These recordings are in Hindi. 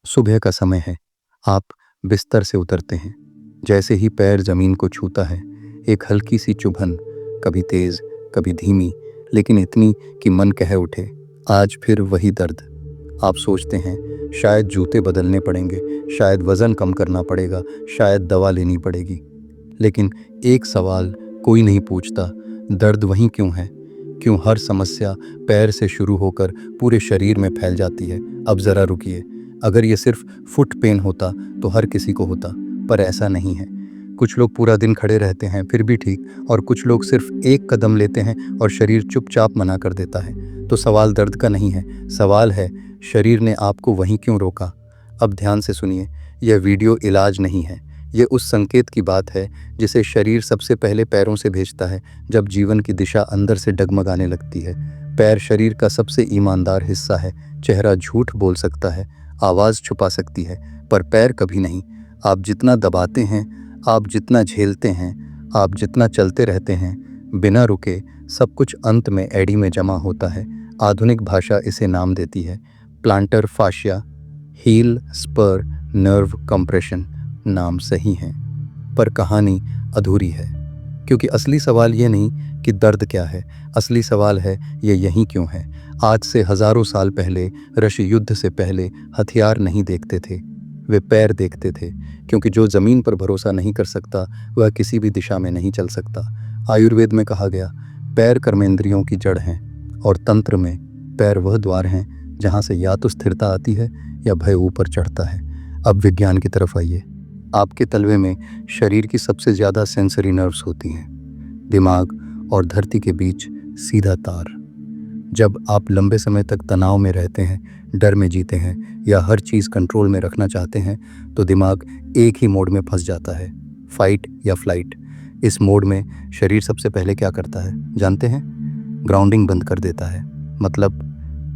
सुबह का समय है। आप बिस्तर से उतरते हैं। जैसे ही पैर जमीन को छूता है, एक हल्की सी चुभन, कभी तेज, कभी धीमी, लेकिन इतनी कि मन कह उठे, आज फिर वही दर्द। आप सोचते हैं, शायद जूते बदलने पड़ेंगे, शायद वजन कम करना पड़ेगा, शायद दवा लेनी पड़ेगी। लेकिन एक सवाल कोई नहीं पूछता, दर्द वहीं क्यों है? क्यों हर समस्या पैर से शुरू होकर पूरे शरीर में फैल जाती है? अब ज़रा रुकिए, अगर ये सिर्फ फुट पेन होता तो हर किसी को होता, पर ऐसा नहीं है। कुछ लोग पूरा दिन खड़े रहते हैं फिर भी ठीक, और कुछ लोग सिर्फ एक कदम लेते हैं और शरीर चुपचाप मना कर देता है। तो सवाल दर्द का नहीं है, सवाल है शरीर ने आपको वहीं क्यों रोका। अब ध्यान से सुनिए, यह वीडियो इलाज नहीं है, ये उस संकेत की बात है जिसे शरीर सबसे पहले पैरों से भेजता है जब जीवन की दिशा अंदर से डगमगाने लगती है। पैर शरीर का सबसे ईमानदार हिस्सा है। चेहरा झूठ बोल सकता है, आवाज़ छुपा सकती है, पर पैर कभी नहीं। आप जितना दबाते हैं, आप जितना झेलते हैं, आप जितना चलते रहते हैं बिना रुके, सब कुछ अंत में एड़ी में जमा होता है। आधुनिक भाषा इसे नाम देती है plantar fascia, heel spur nerve compression. नाम सही हैं, पर कहानी अधूरी है। क्योंकि असली सवाल ये नहीं कि दर्द क्या है, असली सवाल है ये यहीं क्यों है। आज से हजारों साल पहले, ऋषि युद्ध से पहले हथियार नहीं देखते थे, वे पैर देखते थे। क्योंकि जो जमीन पर भरोसा नहीं कर सकता वह किसी भी दिशा में नहीं चल सकता। आयुर्वेद में कहा गया, पैर कर्मेंद्रियों की जड़ हैं, और तंत्र में पैर वह द्वार हैं जहाँ से या तो स्थिरता आती है या भय ऊपर चढ़ता है। अब विज्ञान की तरफ आइए। आपके तलवे में शरीर की सबसे ज़्यादा सेंसरी नर्व्स होती हैं, दिमाग और धरती के बीच सीधा तार। जब आप लंबे समय तक तनाव में रहते हैं, डर में जीते हैं या हर चीज़ कंट्रोल में रखना चाहते हैं, तो दिमाग एक ही मोड में फंस जाता है, फाइट या फ्लाइट। इस मोड में शरीर सबसे पहले क्या करता है जानते हैं? ग्राउंडिंग बंद कर देता है। मतलब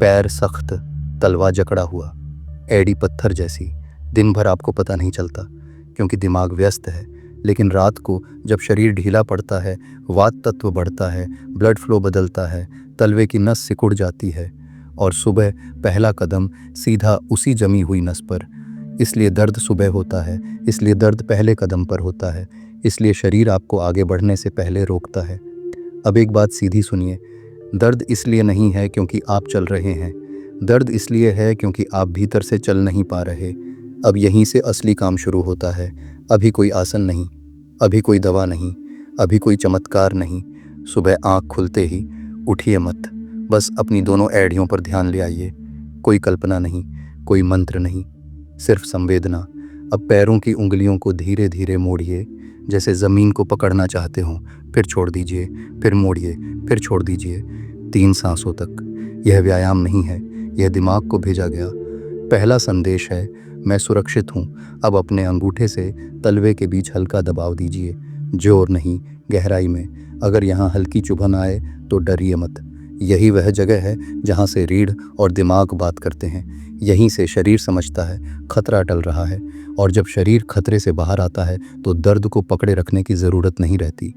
पैर सख्त, तलवा जकड़ा हुआ, एड़ी पत्थर जैसी। दिन भर आपको पता नहीं चलता क्योंकि दिमाग व्यस्त है, लेकिन रात को जब शरीर ढीला पड़ता है, वात तत्व बढ़ता है, ब्लड फ्लो बदलता है, तलवे की नस सिकुड़ जाती है, और सुबह पहला कदम सीधा उसी जमी हुई नस पर। इसलिए दर्द सुबह होता है, इसलिए दर्द पहले कदम पर होता है, इसलिए शरीर आपको आगे बढ़ने से पहले रोकता है। अब एक बात सीधी सुनिए, दर्द इसलिए नहीं है क्योंकि आप चल रहे हैं, दर्द इसलिए है क्योंकि आप भीतर से चल नहीं पा रहे। अब यहीं से असली काम शुरू होता है। अभी कोई आसन नहीं, अभी कोई दवा नहीं, अभी कोई चमत्कार नहीं। सुबह आँख खुलते ही उठिए मत, बस अपनी दोनों एड़ियों पर ध्यान ले आइए। कोई कल्पना नहीं, कोई मंत्र नहीं, सिर्फ संवेदना। अब पैरों की उंगलियों को धीरे धीरे मोड़िए, जैसे ज़मीन को पकड़ना चाहते हो। फिर छोड़ दीजिए, फिर मोड़िए, फिर छोड़ दीजिए, 3 सांसों तक। यह व्यायाम नहीं है, यह दिमाग को भेजा गया पहला संदेश है, मैं सुरक्षित हूँ। अब अपने अंगूठे से तलवे के बीच हल्का दबाव दीजिए, जोर नहीं, गहराई में। अगर यहाँ हल्की चुभन आए तो डरिए मत। यही वह जगह है जहाँ से रीढ़ और दिमाग बात करते हैं। यहीं से शरीर समझता है खतरा टल रहा है, और जब शरीर खतरे से बाहर आता है तो दर्द को पकड़े रखने की ज़रूरत नहीं रहती।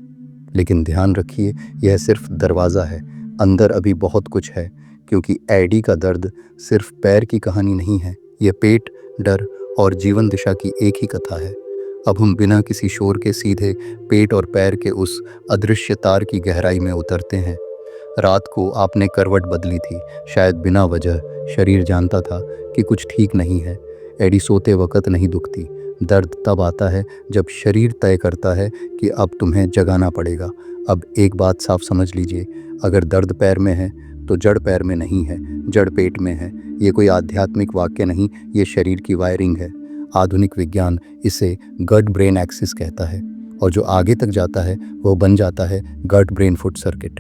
लेकिन ध्यान रखिए, यह सिर्फ दरवाज़ा है, अंदर अभी बहुत कुछ है। क्योंकि एडी का दर्द सिर्फ पैर की कहानी नहीं है, यह पेट, डर और जीवन दिशा की एक ही कथा है। अब हम बिना किसी शोर के सीधे पेट और पैर के उस अदृश्य तार की गहराई में उतरते हैं। रात को आपने करवट बदली थी, शायद बिना वजह। शरीर जानता था कि कुछ ठीक नहीं है। एडी सोते वक्त नहीं दुखती, दर्द तब आता है जब शरीर तय करता है कि अब तुम्हें जगाना पड़ेगा। अब एक बात साफ समझ लीजिए, अगर दर्द पैर में है तो जड़ पैर में नहीं है, जड़ पेट में है। ये कोई आध्यात्मिक वाक्य नहीं, ये शरीर की वायरिंग है। आधुनिक विज्ञान इसे गट ब्रेन एक्सिस कहता है, और जो आगे तक जाता है वो बन जाता है गट ब्रेन फुट सर्किट।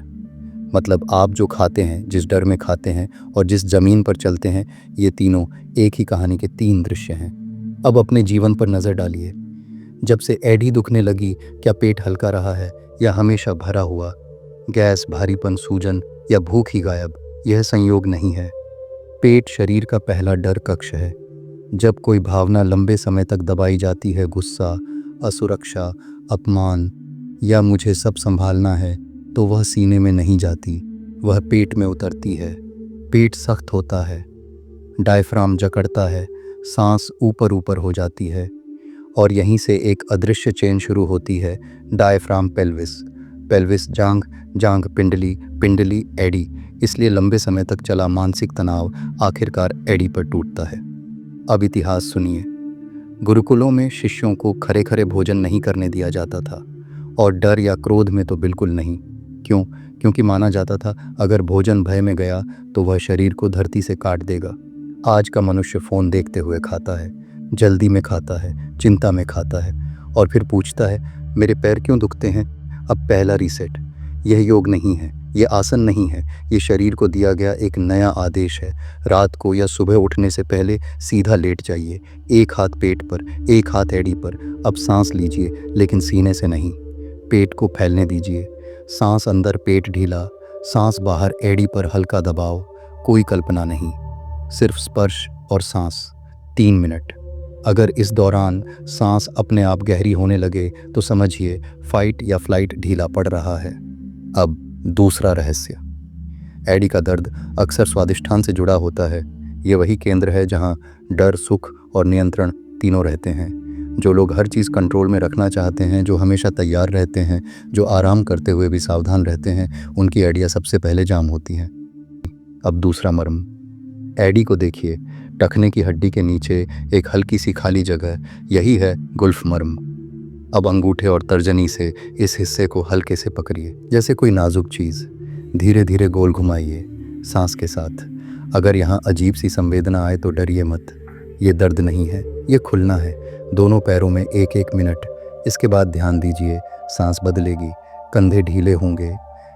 मतलब आप जो खाते हैं, जिस डर में खाते हैं और जिस जमीन पर चलते हैं, ये तीनों एक ही कहानी के 3 दृश्य हैं। अब अपने जीवन पर नज़र डालिए। जब से एडी दुखने लगी, क्या पेट हल्का रहा है या हमेशा भरा हुआ? गैस, भारीपन, सूजन या भूख ही गायब? यह संयोग नहीं है। पेट शरीर का पहला डर कक्ष है। जब कोई भावना लंबे समय तक दबाई जाती है, गुस्सा, असुरक्षा, अपमान या मुझे सब संभालना है, तो वह सीने में नहीं जाती, वह पेट में उतरती है। पेट सख्त होता है, डायफ्राम जकड़ता है, सांस ऊपर ऊपर हो जाती है और यहीं से एक अदृश्य चेन शुरू होती है। डायफ्राम पेल्विस, पेल्विस जांघ, जांघ पिंडली, पिंडली एडी। इसलिए लंबे समय तक चला मानसिक तनाव आखिरकार एडी पर टूटता है। अब इतिहास सुनिए। गुरुकुलों में शिष्यों को खरे खरे भोजन नहीं करने दिया जाता था, और डर या क्रोध में तो बिल्कुल नहीं। क्यों? क्योंकि माना जाता था अगर भोजन भय में गया तो वह शरीर को धरती से काट देगा। आज का मनुष्य फ़ोन देखते हुए खाता है, जल्दी में खाता है, चिंता में खाता है, और फिर पूछता है मेरे पैर क्यों दुखते हैं। अब पहला रीसेट। यह योग नहीं है, ये आसन नहीं है, ये शरीर को दिया गया एक नया आदेश है। रात को या सुबह उठने से पहले सीधा लेट जाइए, एक हाथ पेट पर, एक हाथ एड़ी पर। अब सांस लीजिए, लेकिन सीने से नहीं। पेट को फैलने दीजिए। सांस अंदर, पेट ढीला, सांस बाहर, एड़ी पर हल्का दबाव। कोई कल्पना नहीं, सिर्फ स्पर्श और सांस। 3 मिनट। अगर इस दौरान सांस अपने आप गहरी होने लगे तो समझिए फाइट या फ्लाइट ढीला पड़ रहा है। अब दूसरा रहस्य। एडी का दर्द अक्सर स्वादिष्ठान से जुड़ा होता है। ये वही केंद्र है जहाँ डर, सुख और नियंत्रण तीनों रहते हैं। जो लोग हर चीज़ कंट्रोल में रखना चाहते हैं, जो हमेशा तैयार रहते हैं, जो आराम करते हुए भी सावधान रहते हैं, उनकी एडियाँ सबसे पहले जाम होती हैं। अब दूसरा मर्म। एडी को देखिए, टखने की हड्डी के नीचे एक हल्की सी खाली जगह, यही है गुल्फ मर्म। अब अंगूठे और तर्जनी से इस हिस्से को हल्के से पकड़िए, जैसे कोई नाजुक चीज़। धीरे धीरे गोल घुमाइए सांस के साथ। अगर यहाँ अजीब सी संवेदना आए तो डरिए मत, ये दर्द नहीं है, ये खुलना है। दोनों पैरों में 1-1 मिनट। इसके बाद ध्यान दीजिए, सांस बदलेगी, कंधे ढीले होंगे।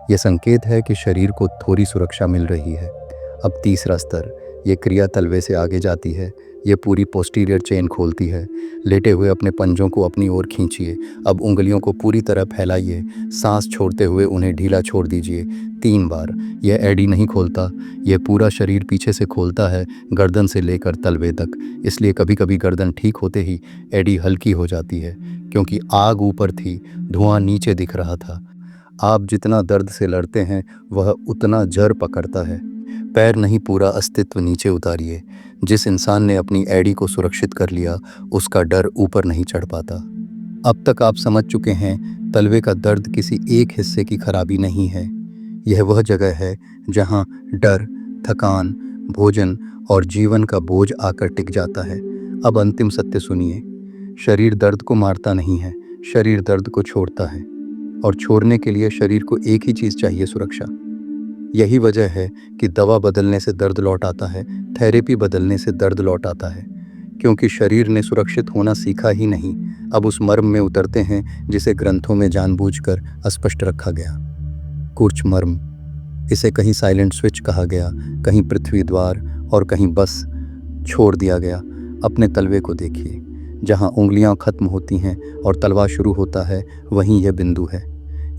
ये संकेत है कि शरीर को थोड़ी सुरक्षा मिल रही है। अब तीसरा स्तर। ये क्रिया तलवे से आगे जाती है, ये पूरी पोस्टीरियर चेन खोलती है। लेटे हुए अपने पंजों को अपनी ओर खींचिए। अब उंगलियों को पूरी तरह फैलाइए, सांस छोड़ते हुए उन्हें ढीला छोड़ दीजिए 3 बार। यह एडी नहीं खोलता, यह पूरा शरीर पीछे से खोलता है, गर्दन से लेकर तलवे तक। इसलिए कभी कभी गर्दन ठीक होते ही एडी हल्की हो जाती है, क्योंकि आग ऊपर थी, धुआं नीचे दिख रहा था। आप जितना दर्द से लड़ते हैं वह उतना जर पकड़ता है। पैर नहीं, पूरा अस्तित्व नीचे उतारिए। जिस इंसान ने अपनी एडी को सुरक्षित कर लिया, उसका डर ऊपर नहीं चढ़ पाता। अब तक आप समझ चुके हैं, तलवे का दर्द किसी एक हिस्से की खराबी नहीं है। यह वह जगह है जहां डर, थकान, भोजन और जीवन का बोझ आकर टिक जाता है। अब अंतिम सत्य सुनिए। शरीर दर्द को मारता नहीं है, शरीर दर्द को छोड़ता है। और छोड़ने के लिए शरीर को एक ही चीज़ चाहिए, सुरक्षा। यही वजह है कि दवा बदलने से दर्द लौट आता है, थेरेपी बदलने से दर्द लौट आता है, क्योंकि शरीर ने सुरक्षित होना सीखा ही नहीं। अब उस मर्म में उतरते हैं जिसे ग्रंथों में जानबूझकर अस्पष्ट रखा गया। कूर्च मर्म। इसे कहीं साइलेंट स्विच कहा गया, कहीं पृथ्वी द्वार, और कहीं बस छोड़ दिया गया। अपने तलवे को देखिए, जहाँ उंगलियाँ खत्म होती हैं और तलवा शुरू होता है, वहीं यह बिंदु है।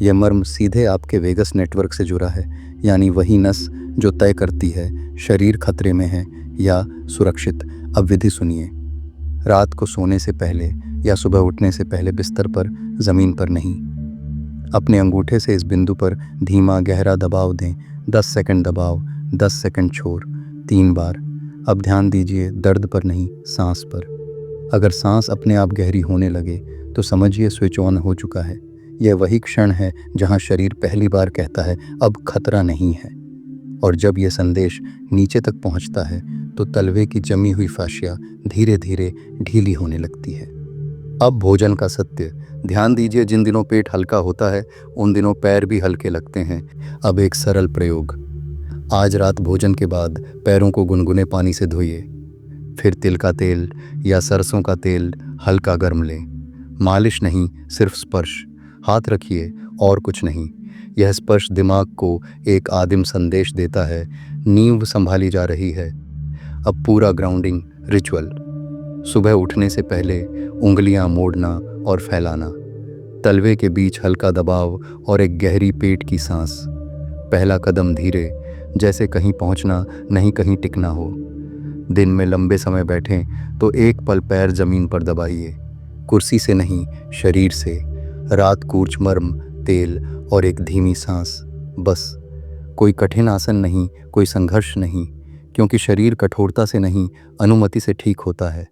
यह मर्म सीधे आपके वेगस नेटवर्क से जुड़ा है, यानी वही नस जो तय करती है शरीर खतरे में है या सुरक्षित। अब विधि सुनिए। रात को सोने से पहले या सुबह उठने से पहले बिस्तर पर, ज़मीन पर नहीं। अपने अंगूठे से इस बिंदु पर धीमा गहरा दबाव दें। 10 सेकंड दबाव, 10 सेकंड छोड़, 3 बार। अब ध्यान दीजिए दर्द पर नहीं, सांस पर। अगर सांस अपने आप गहरी होने लगे तो समझिए स्विच ऑन हो चुका है। यह वही क्षण है जहां शरीर पहली बार कहता है अब खतरा नहीं है। और जब यह संदेश नीचे तक पहुंचता है तो तलवे की जमी हुई फाशिया धीरे धीरे ढीली होने लगती है। अब भोजन का सत्य। ध्यान दीजिए, जिन दिनों पेट हल्का होता है उन दिनों पैर भी हल्के लगते हैं। अब एक सरल प्रयोग। आज रात भोजन के बाद पैरों को गुनगुने पानी से धोइए। फिर तिल का तेल या सरसों का तेल हल्का गर्म लें। मालिश नहीं, सिर्फ स्पर्श। हाथ रखिए और कुछ नहीं। यह स्पर्श दिमाग को एक आदिम संदेश देता है, नींव संभाली जा रही है। अब पूरा ग्राउंडिंग रिचुअल। सुबह उठने से पहले उंगलियां मोड़ना और फैलाना, तलवे के बीच हल्का दबाव और एक गहरी पेट की सांस। पहला कदम धीरे, जैसे कहीं पहुंचना नहीं, कहीं टिकना हो। दिन में लंबे समय बैठें तो एक पल पैर जमीन पर दबाइए, कुर्सी से नहीं, शरीर से। रात कूर्च मर्म, तेल और एक धीमी सांस, बस। कोई कठिन आसन नहीं, कोई संघर्ष नहीं, क्योंकि शरीर कठोरता से नहीं, अनुमति से ठीक होता है।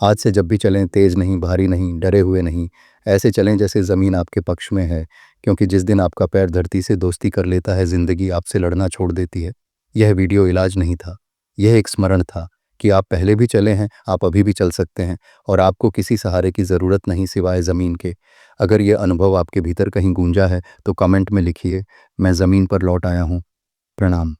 आज से जब भी चलें, तेज नहीं, भारी नहीं, डरे हुए नहीं, ऐसे चलें जैसे ज़मीन आपके पक्ष में है, क्योंकि जिस दिन आपका पैर धरती से दोस्ती कर लेता है, ज़िंदगी आपसे लड़ना छोड़ देती है। यह वीडियो इलाज नहीं था, यह एक स्मरण था कि आप पहले भी चले हैं, आप अभी भी चल सकते हैं और आपको किसी सहारे की ज़रूरत नहीं सिवाय ज़मीन के। अगर ये अनुभव आपके भीतर कहीं गूंजा है तो कमेंट में लिखिए, मैं ज़मीन पर लौट आया हूँ। प्रणाम।